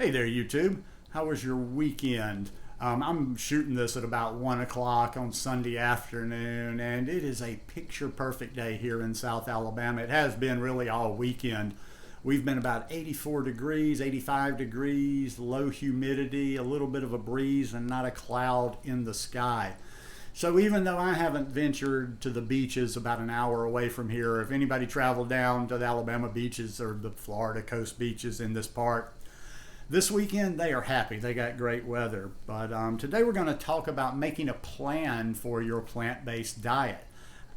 Hey there, YouTube. How was your weekend? I'm shooting this at about 1 o'clock on Sunday afternoon, and it is a picture perfect day here in South Alabama. It has been really all weekend. We've been about 84 degrees, 85 degrees, low humidity, a little bit of a breeze, and not a cloud in the sky. So even though I haven't ventured to the beaches about an hour away from here, if anybody traveled down to the Alabama beaches or the Florida coast beaches in this part, this weekend they are happy. They got great weather. But today we're going to talk about making a plan for your plant-based diet.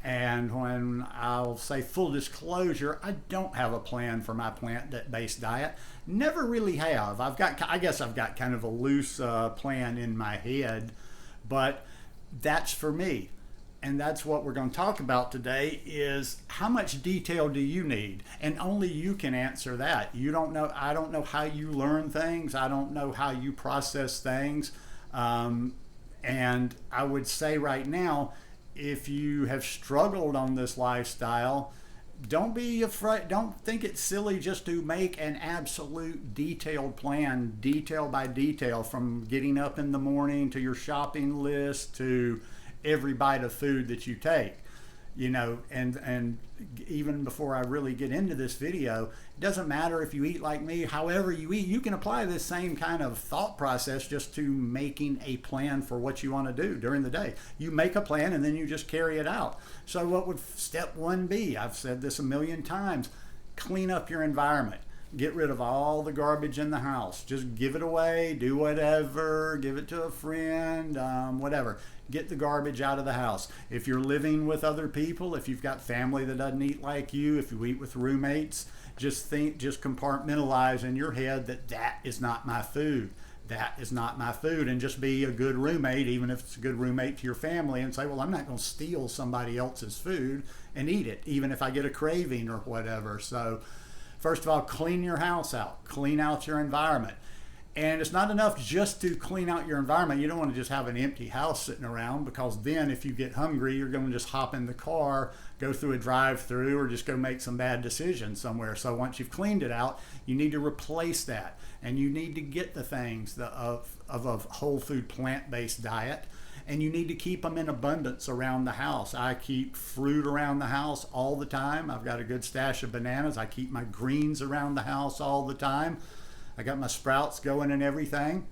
And when I'll say full disclosure, I don't have a plan for my plant-based diet. Never really have. I guess I've got kind of a loose plan in my head, but that's for me. And that's what we're going to talk about today is how much detail do you need? And only you can answer that. You don't know. I don't know how you learn things. I don't know how you process things. And I would say right now, if you have struggled on this lifestyle, don't be afraid. Don't think it's silly just to make an absolute detailed plan, detail by detail, from getting up in the morning to your shopping list to every bite of food that you take. And even before I really get into this video, it doesn't matter if you eat like me. However you eat, you can apply this same kind of thought process just to making a plan for what you want to do during the day. You make a plan and then you just carry it out. So what would step one be? I've said this a million times. Clean up your environment. Get rid of all the garbage in the house. Just give it away, do whatever, give it to a friend, whatever. Get the garbage out of the house. If you're living with other people, if you've got family that doesn't eat like you, if you eat with roommates, just compartmentalize in your head that is not my food. That is not my food, and just be a good roommate, even if it's a good roommate to your family, and say, well, I'm not going to steal somebody else's food and eat it, even if I get a craving or whatever. So first of all, clean your house out. Clean out your environment. And it's not enough just to clean out your environment. You don't want to just have an empty house sitting around, because then if you get hungry, you're going to just hop in the car, go through a drive-through, or just go make some bad decisions somewhere. So once you've cleaned it out, you need to replace that. And you need to get the things of a whole food plant-based diet. And you need to keep them in abundance around the house. I keep fruit around the house all the time. I've got a good stash of bananas. I keep my greens around the house all the time. I got my sprouts going and everything.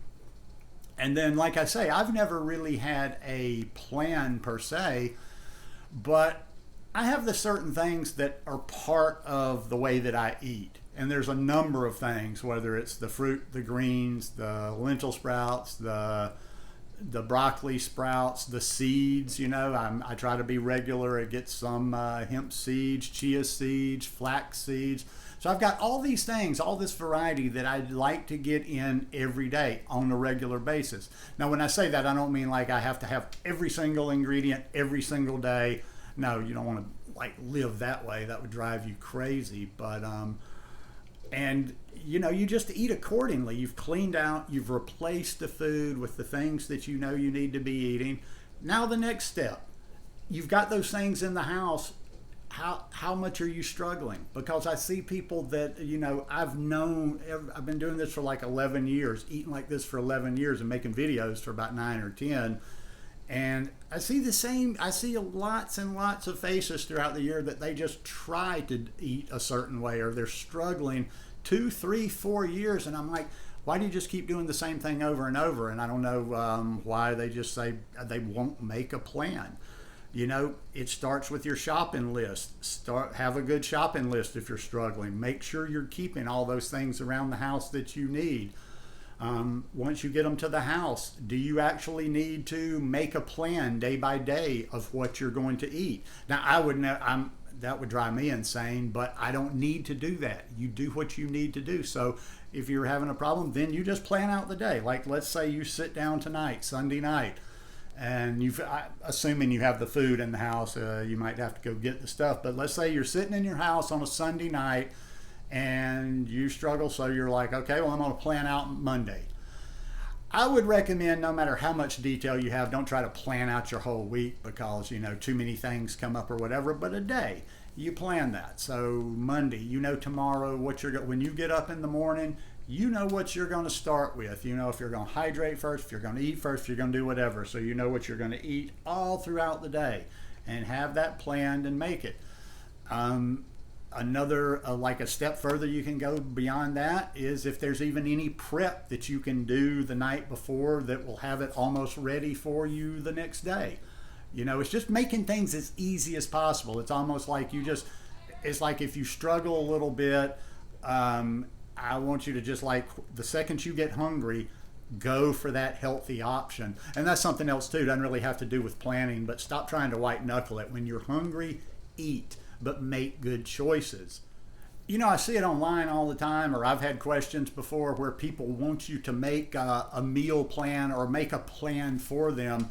And then, like I say, I've never really had a plan per se, but I have the certain things that are part of the way that I eat. And there's a number of things, whether it's the fruit, the greens, the lentil sprouts, the broccoli sprouts, the seeds. I try to be regular. I get some hemp seeds, chia seeds, flax seeds. So I've got all these things, all this variety that I'd like to get in every day on a regular basis. Now, when I say that, I don't mean like I have to have every single ingredient every single day. No, you don't want to live that way. That would drive you crazy. But you just eat accordingly. You've cleaned out, you've replaced the food with the things that you know you need to be eating. Now the next step, you've got those things in the house. How much are you struggling? Because I see people that, I've been doing this for like 11 years, eating like this for 11 years and making videos for about 9 or 10. And I see lots and lots of faces throughout the year that they just try to eat a certain way, or they're struggling 2, 3, 4 years. And I'm like, why do you just keep doing the same thing over and over? And I don't know why they just say they won't make a plan. It starts with your shopping list. Have a good shopping list if you're struggling. Make sure you're keeping all those things around the house that you need. Once you get them to the house, do you actually need to make a plan day by day of what you're going to eat? Now, that would drive me insane, but I don't need to do that. You do what you need to do. So if you're having a problem, then you just plan out the day. Like, let's say you sit down tonight, Sunday night, and assuming you have the food in the house, you might have to go get the stuff. But let's say you're sitting in your house on a Sunday night and you struggle, so you're like, okay, well, I'm going to plan out Monday. I would recommend, no matter how much detail you have, don't try to plan out your whole week, because too many things come up or whatever. But a day, you plan that. So Monday, tomorrow when you get up in the morning, you know what you're going to start with. You know if you're going to hydrate first, if you're going to eat first, if you're going to do whatever. So you know what you're going to eat all throughout the day and have that planned and make it. Another, like a step further you can go beyond that is if there's even any prep that you can do the night before that will have it almost ready for you the next day. You know, it's just making things as easy as possible. It's almost like it's like if you struggle a little bit, I want you to just, like, the second you get hungry, go for that healthy option. And that's something else too, doesn't really have to do with planning, but stop trying to white knuckle it. When you're hungry, eat, but make good choices. You know, I see it online all the time, or I've had questions before where people want you to make a meal plan or make a plan for them.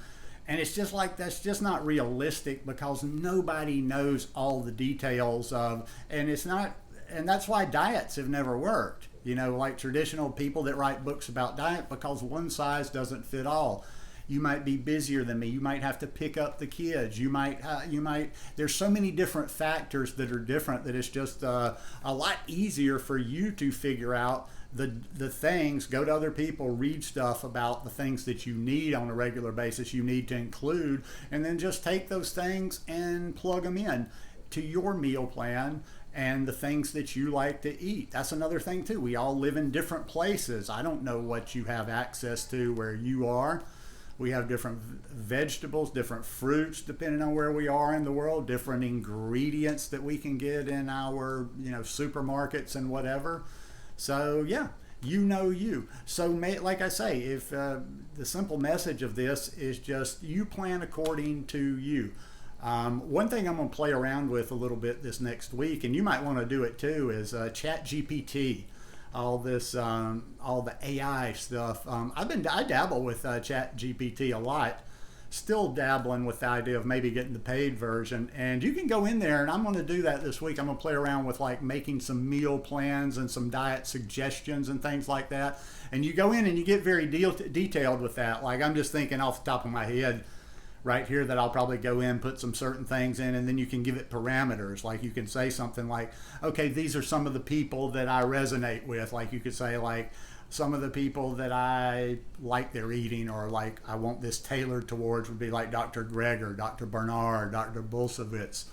And it's just like, that's just not realistic, because nobody knows all the details of, and it's not, and that's why diets have never worked. You know, like traditional people that write books about diet, because one size doesn't fit all. You might be busier than me. You might have to pick up the kids. You might, there's so many different factors that are different that it's just a lot easier for you to figure out the things, go to other people, read stuff about the things that you need on a regular basis, you need to include, and then just take those things and plug them in to your meal plan and the things that you like to eat. That's another thing too. We all live in different places. I don't know what you have access to where you are. We have different vegetables, different fruits, depending on where we are in the world, different ingredients that we can get in our, supermarkets and whatever. So yeah, you know you. So like I say, if the simple message of this is just you plan according to you. One thing I'm going to play around with a little bit this next week, and you might want to do it too, is Chat GPT. All this, all the AI stuff. I dabble with Chat GPT a lot. Still dabbling with the idea of maybe getting the paid version. And you can go in there, and I'm going to do that this week. I'm going to play around with like making some meal plans and some diet suggestions and things like that. And you go in and you get very detailed with that. Like, I'm just thinking off the top of my head right here that I'll probably go in, put some certain things in, and then you can give it parameters. Like, you can say something like, okay, these are some of the people that I resonate with. Like, you could say, like, some of the people that I like their eating, or like I want this tailored towards, would be like Dr. Greger, Dr. Bernard, Dr. Bulsiewicz,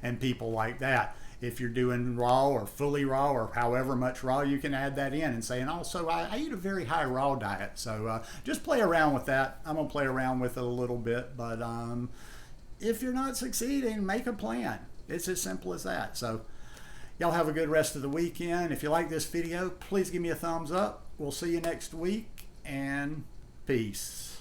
and people like that. If you're doing raw or fully raw or however much raw, you can add that in and say, and also I eat a very high raw diet. So just play around with that. I'm going to play around with it a little bit, but if you're not succeeding, make a plan. It's as simple as that. So y'all have a good rest of the weekend. If you like this video, please give me a thumbs up. We'll see you next week, and peace.